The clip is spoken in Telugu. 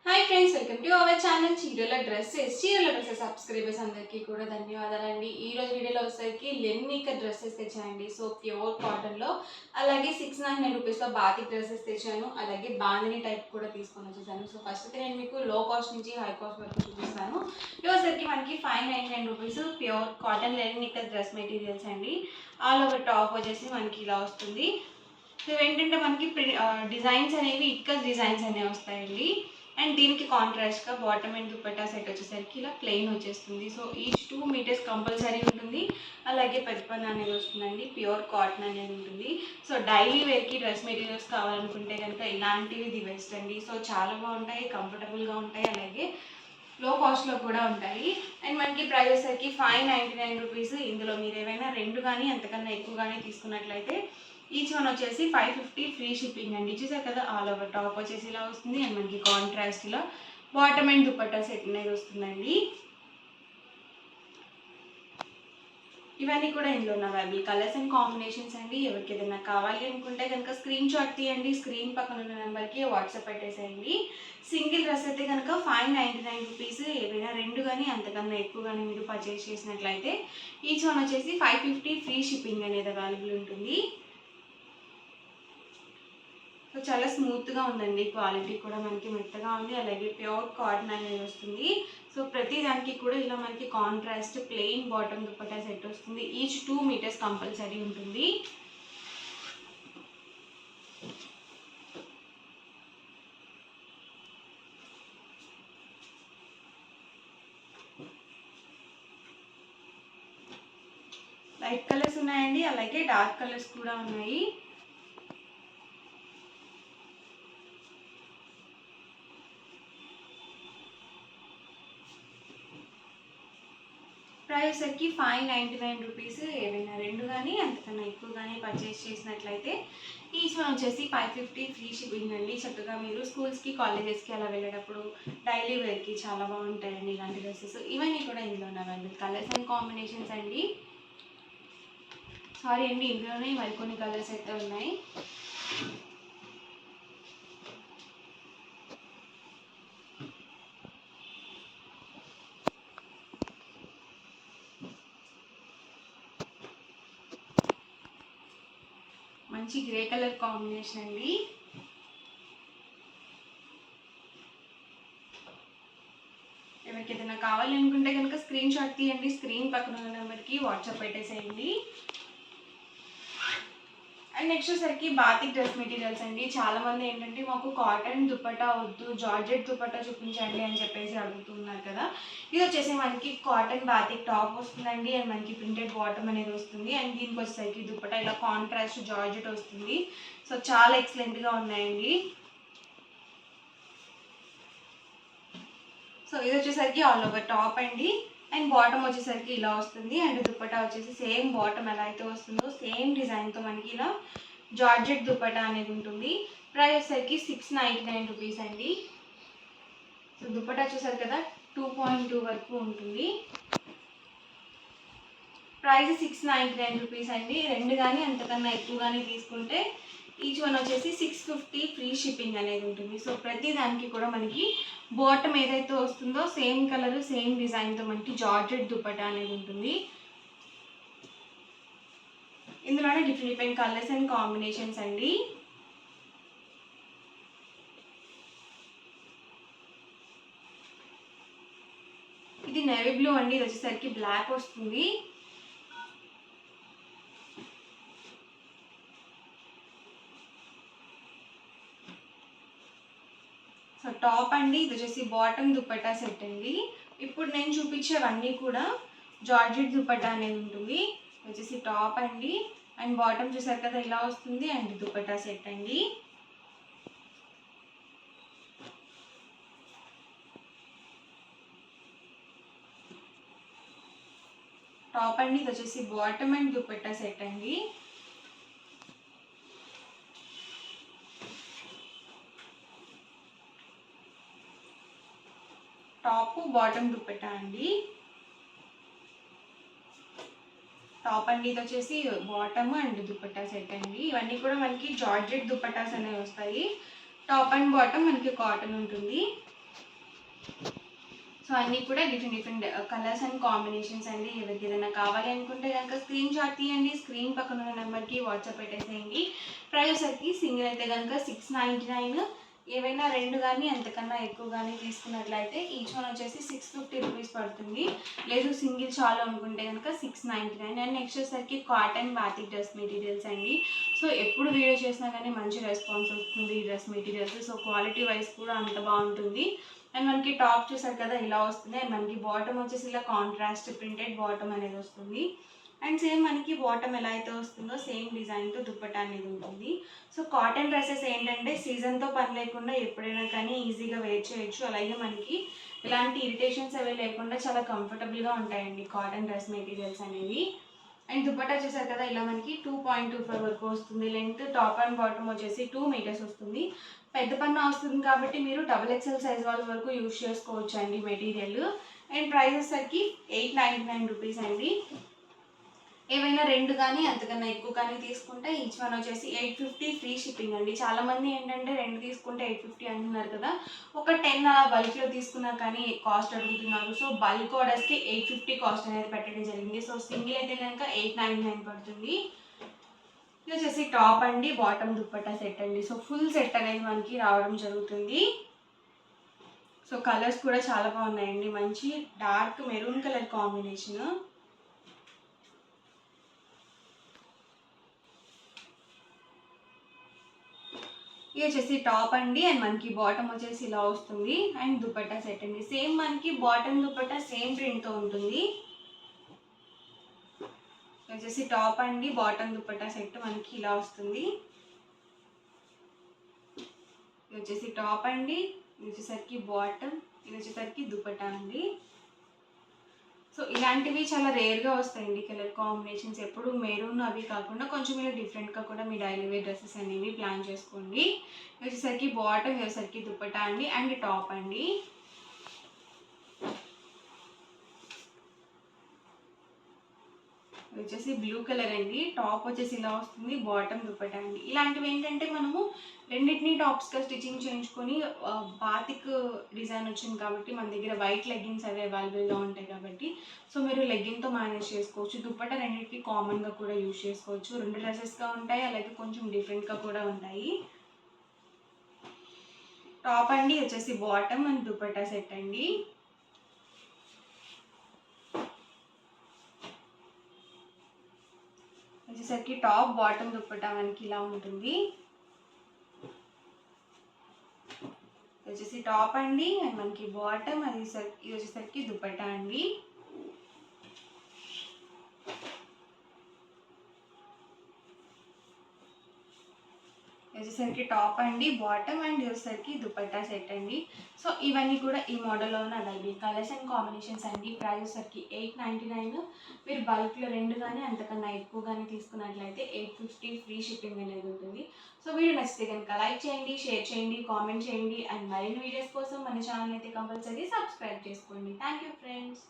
Hi friends, welcome to our channel చీరల డ్రెస్సెస్ సబ్స్క్రైబర్స్ అందరికీ కూడా ధన్యవాదాలండి. ఈ రోజు వీడియోలో వచ్చేసరికి లెనిక డ్రెస్సెస్ తెచ్చానండి. సో ప్యూర్ కాటన్లో, అలాగే 699 రూపీస్లో బాతిక్ డ్రెస్సెస్ తెచ్చాను. అలాగే బాందిని టైప్ కూడా తీసుకొని వచ్చేసాను. సో ఫస్ట్ అయితే నేను మీకు లో కాస్ట్ నుంచి హై కాస్ట్ వరకు చూపిస్తాను. ఇది వచ్చేసరికి మనకి 599 రూపీస్ ప్యూర్ కాటన్ లెనిక డ్రెస్ మెటీరియల్స్ అండి. ఆల్ ఓవర్ టాప్ వచ్చేసి మనకి ఇలా వస్తుంది. సో ఏంటంటే మనకి డిజైన్స్ అనేవి ఇక్కత్ డిజైన్స్ అనేవి వస్తాయండి. అండ్ దీనికి కాంట్రాస్ట్గా బాటమ్ అండ్ దుపట్టా సెట్ వచ్చేసరికి ఇలా ప్లెయిన్ వచ్చేస్తుంది. సో ఈచ్ 2 మీటర్స్ కంపల్సరీ ఉంటుంది. అలాగే పెద్దపన్న అనేది వస్తుందండి. ప్యూర్ కాటన్ అనేది ఉంటుంది. సో డైలీ వేర్కి డ్రెస్ మెటీరియల్స్ కావాలనుకుంటే కనుక ఇలాంటివి ది బెస్ట్ అండి. సో చాలా బాగుంటాయి, కంఫర్టబుల్గా ఉంటాయి, అలాగే లో కాస్ట్లో కూడా ఉంటాయి. అండ్ మనకి ప్రైస్ వచ్చేసరికి 599 రూపీస్. ఇందులో మీరు ఏమైనా రెండు కానీ అంతకన్నా ఎక్కువ కానీ తీసుకున్నట్లయితే ఈచ్ వన్ వచ్చేసి 550 ఫ్రీ షిప్పింగ్ అండి. చూసారు కదా, ఆల్ ఓవర్ టాప్ వచ్చేసి ఇలా వస్తుంది. అండ్ మనకి కాంట్రాస్ట్లో బాటమ్ అండ్ దుపట్టా సెట్ అనేది వస్తుందండి. ఇవన్నీ కూడా ఇందులో ఉన్న అవైలబుల్ కలర్స్ అండ్ కాంబినేషన్స్ అండి. ఎవరికి ఏదైనా కావాలి అనుకుంటే కనుక స్క్రీన్ షాట్ తీయండి. స్క్రీన్ పక్కన ఉన్న నెంబర్కి వాట్సాప్ పెట్టేసేయండి. సింగిల్ డ్రెస్ అయితే కనుక 599 రూపీస్. ఏవైనా రెండు కానీ అంతకన్నా ఎక్కువ కానీ మీరు పర్చేస్ చేసినట్లయితే ఈచ్ వన్ వచ్చేసి 550 ఫ్రీ షిప్పింగ్ అనేది అవైలబుల్ ఉంటుంది. సో చాలా స్మూత్గా ఉందండి, క్వాలిటీ కూడా మనకి మెత్తగా ఉంది. అలాగే ప్యూర్ కాటన్ అనేది వస్తుంది. సో ప్రతి దానికి కూడా ఇలా మనకి contrast plain bottom dupatta set వస్తుంది. ఈచ్ 2 మీటర్స్ కంపల్సరీ ఉంటుంది. లైట్ కలర్స్ ఉన్నాయండి, అలాగే డార్క్ కలర్స్ కూడా ఉన్నాయి. ప్రైస్ వచ్చి 599 రూపీస్. ఏవైనా రెండు కానీ అంతకన్నా ఎక్కువ కానీ పర్చేస్ చేసినట్లయితే ఈచ్ వన్ వచ్చేసి 550 ఫ్రీ షిప్పింగ్ అండి. చక్కగా మీరు స్కూల్స్కి, కాలేజెస్కి అలా వెళ్ళేటప్పుడు డైలీ వేర్కి చాలా బాగుంటాయండి ఇలాంటి డ్రెస్సెస్. ఇవన్నీ కూడా ఇందులో అవైలబుల్ కలర్స్ అండ్ కాంబినేషన్స్ అండి. సారీ అండి, ఇందులోనే మరికొన్ని కలర్స్ అయితే ఉన్నాయి. మంచి గ్రే కలర్ కాంబినేషన్ అండి. ఎవరికి ఏదైనా కావాలి అనుకుంటే కనుక స్క్రీన్ షాట్ తీయండి. స్క్రీన్ పక్కన ఉన్న నెంబర్కి వాట్సాప్ పెట్టేసేయండి. అండ్ నెక్స్ట్ వచ్చేసరికి బాతిక్ డ్రెస్ మెటీరియల్స్ అండి. చాలామంది ఏంటంటే మాకు కాటన్ దుపట్టా వద్దు, జార్జెట్ దుపట్టా చూపించండి అని చెప్పేసి అడుగుతున్నారు కదా. ఇది వచ్చేసి మనకి కాటన్ బాతిక్ టాప్ వస్తుందండి. అండ్ మనకి ప్రింటెడ్ బాటమ్ అనేది వస్తుంది. అండ్ దీనికి వచ్చేసరికి దుపట్టా ఇలా కాంట్రాస్ట్ జార్జెట్ వస్తుంది. సో చాలా ఎక్సలెంట్గా ఉన్నాయండి. సో ఇది వచ్చేసరికి ఆల్ ఓవర్ టాప్ అండి. అండ్ బాటమ్ వచ్చేసరికి ఇలా వస్తుంది. అండ్ దుపట్టా వచ్చేసి సేమ్ బాటమ్ ఎలా అయితే వస్తుందో సేమ్ డిజైన్తో మనకి ఇలా జార్జెట్ దుపట్టా అనేది ఉంటుంది. ప్రైస్ వచ్చేసరికి 699 రూపీస్ అండి. సో దుపట్టా చూసారు కదా, 2.2 వరకు ఉంటుంది. ప్రైస్ 699 రూపీస్ అండి. రెండు కానీ అంతకన్నా ఎక్కువ కానీ తీసుకుంటే ఈచ్ వన్ వచ్చేసి 650 ఫ్రీ షిప్పింగ్ అనేది ఉంటుంది. సో ప్రతి దానికి కూడా మనకి బాటమ్ ఏదైతే వస్తుందో సేమ్ కలర్ సేమ్ డిజైన్తో మనకి జార్జెట్ దుపట్టా అనేది ఉంటుంది. ఇందులోనే డిఫరెంట్ కలర్స్ అండ్ కాంబినేషన్స్ అండి. ఇది నేవీ బ్లూ అండి. ఇది వచ్చేసరికి బ్లాక్ వస్తుంది. సో టాప్ అండి. ఇది వచ్చేసి బాటమ్ దుపట్టా సెట్ అండి. ఇప్పుడు నేను చూపించేవన్నీ కూడా జార్జెట్ దుపట్టా అనేది ఉంటుంది. వచ్చేసి టాప్ అండి. అండ్ బాటమ్ చూసారు కదా ఇలా వస్తుంది. అండ్ దుపట్టా సెట్ అండి. టాప్ అండి. ఇది వచ్చేసి బాటమ్ అండ్ దుపట్టా సెట్ అండి. టాప్ బాటమ్ దుపట్టా అండి. టాప్ అండి. ఇది వచ్చేసి బాటమ్ అండ్ దుపట్టా సెట్ అండి. ఇవన్నీ కూడా మనకి జార్జెట్ దుపట్టాస్ అనేవి వస్తాయి. టాప్ అండ్ బాటమ్ మనకి కాటన్ ఉంటుంది. అన్నీ కూడా డిఫరెంట్ కలర్స్ అండ్ కాంబినేషన్స్ అండి. ఎవరికి ఏదైనా కావాలి అనుకుంటే కనుక స్క్రీన్ షాట్ తీయండి, స్క్రీన్ పక్కన ఉన్న నెంబర్కి వాట్సాప్ పెట్టేసేయండి. ప్రైస్ వచ్చేసరికి సింగిల్ అయితే కనుక 699, ఏవైనా రెండు కానీ అంతకన్నా ఎక్కువ కానీ తీసుకున్నట్లయితే ఈచ్ వన్ వచ్చేసి 650 రూపీస్ పడుతుంది. లేదు సింగిల్ చాలు అనుకుంటే కనుక 699. అండ్ నెక్స్ట్ వచ్చేసరికి కాటన్ బాతిక్ డ్రెస్ మెటీరియల్స్ అండి. సో ఎప్పుడు వీడియో చేసినా కానీ మంచి రెస్పాన్స్ వస్తుంది ఈ dress materials. So quality wise కూడా అంత బాగుంటుంది. అండ్ మనకి టాప్ చూసారు కదా ఇలా వస్తుంది. అండ్ మనకి బాటమ్ వచ్చేసి ఇలా కాంట్రాస్ట్ ప్రింటెడ్ బాటమ్ అనేది వస్తుంది. అండ్ సేమ్ మనకి బాటమ్ ఎలా అయితే వస్తుందో సేమ్ డిజైన్తో దుప్పట్టా అనేది ఉంటుంది. సో కాటన్ డ్రెస్సెస్ ఏంటంటే సీజన్తో పని లేకుండా ఎప్పుడైనా కానీ ఈజీగా వేర్ చేయొచ్చు. అలాగే మనకి ఇలాంటి ఇరిటేషన్స్ అవి లేకుండా చాలా కంఫర్టబుల్గా ఉంటాయండి కాటన్ డ్రెస్ మెటీరియల్స్ అనేవి. అండ్ దుప్పట్టా చూసారు కదా ఇలా మనకి 2.25 వరకు వస్తుంది. లెంత్ టాప్ అండ్ బాటమ్ వచ్చేసి 2 మీటర్స్ వస్తుంది. పెద్ద పన్నా వస్తుంది కాబట్టి మీరు XXL సైజ్ వాళ్ళ వరకు యూజ్ చేసుకోవచ్చు అండి మెటీరియల్. అండ్ ప్రైస్ వచ్చేసరికి 899 రూపీస్ అండి. ఏవైనా రెండు కానీ అంతకన్నా ఎక్కువ కానీ తీసుకుంటే ఈచ్ వన్ వచ్చేసి 850 ఫ్రీ షిప్పింగ్ అండి. చాలామంది ఏంటంటే రెండు తీసుకుంటే 850 అంటున్నారు కదా, ఒక 10 అలా బల్క్లో తీసుకున్నా కానీ కాస్ట్ అడుగుతున్నారు. సో బల్క్ ఆర్డర్స్కి 850 కాస్ట్ అనేది పెట్టడం జరిగింది. సో సింగిల్ అయితే కనుక 899 పడుతుంది. ఇది వచ్చేసి టాప్ అండి, బాటమ్ దుప్పట్టా సెట్ అండి. సో ఫుల్ సెట్ అనేది మనకి రావడం జరుగుతుంది. సో కలర్స్ కూడా చాలా బాగున్నాయండి. మంచి డార్క్ మెరూన్ కలర్ కాంబినేషన్. ఇది వచ్చేసి టాప్ అండి. అండ్ మనకి బాటమ్ వచ్చేసి ఇలా వస్తుంది. అండ్ దుపట్టా సెట్ అండి. సేమ్ మనకి బాటమ్ దుపట్టా సేమ్ ప్రింట్తో ఉంటుంది. వచ్చేసి టాప్ అండి, బాటమ్ దుపట్టా సెట్ మనకి ఇలా వస్తుంది. ఇది వచ్చేసి టాప్ అండి, ఇది వచ్చేసరికి బాటమ్, ఇది వచ్చేసరికి దుపట్టా అండి. సో ఇలాంటివి చాలా రేర్గా వస్తాయండి కలర్ కాంబినేషన్స్. ఎప్పుడు మెరూన్ అవి కాకుండా కొంచెం ఇలా డిఫరెంట్గా కూడా మీ డైలీ వేర్ డ్రెస్సెస్ అనేవి ప్లాన్ చేసుకోండి. వచ్చేసరికి బాటమ్, వచ్చేసరికి దుపట్టా అండి. అండ్ టాప్ అండి. వచ్చేసి బ్లూ కలర్ అండి. టాప్ వచ్చేసి ఇలా వస్తుంది, బాటమ్ దుపట్టా అండి. ఇలాంటివి ఏంటంటే మనము రెండింటినీ టాప్స్గా స్టిచ్చింగ్ చేయించుకొని బాతిక్ డిజైన్ వచ్చింది కాబట్టి మన దగ్గర వైట్ లెగ్గిన్స్ అవి అవైలబుల్గా ఉంటాయి కాబట్టి సో మీరు లెగ్గిన్తో మేనేజ్ చేసుకోవచ్చు. దుపట్టా రెండింటికి కామన్గా కూడా యూజ్ చేసుకోవచ్చు. రెండు డ్రెస్సెస్గా ఉంటాయి, అలాగే కొంచెం డిఫరెంట్గా కూడా ఉంటాయి. టాప్ అండి, వచ్చేసి బాటమ్ అండ్ దుపట్టా సెట్ అండి. వచ్చేసరికి టాప్, బాటమ్ దుపట్టా మనకి ఇలా ఉంటుంది. వచ్చేసి టాప్ అండి, అండ్ మనకి బాటమ్, అది ఇది వచ్చేసరికి దుపట్టా అండి. వచ్చేసరికి టాప్ అండి, బాటమ్, అండ్ వచ్చేసరికి దుపట్టా సెట్ అండి. సో ఇవన్నీ కూడా ఈ మోడల్లో ఉన్న అవైలబుల్ కలర్స్ అండ్ కాంబినేషన్స్ అండి. ప్రైస్ వచ్చేసరికి 899. మీరు బల్క్లో రెండు కానీ అంతకన్నా ఎక్కువ కానీ తీసుకున్నట్లయితే 850 ఫ్రీ షిప్పింగ్ అనేది ఉంటుంది. సో వీడియో నచ్చితే కనుక లైక్ చేయండి, షేర్ చేయండి, కామెంట్ చేయండి. అండ్ మరిన్ని వీడియోస్ కోసం మన ఛానల్ అయితే కంపల్సరీ సబ్స్క్రైబ్ చేసుకోండి. Thank you friends.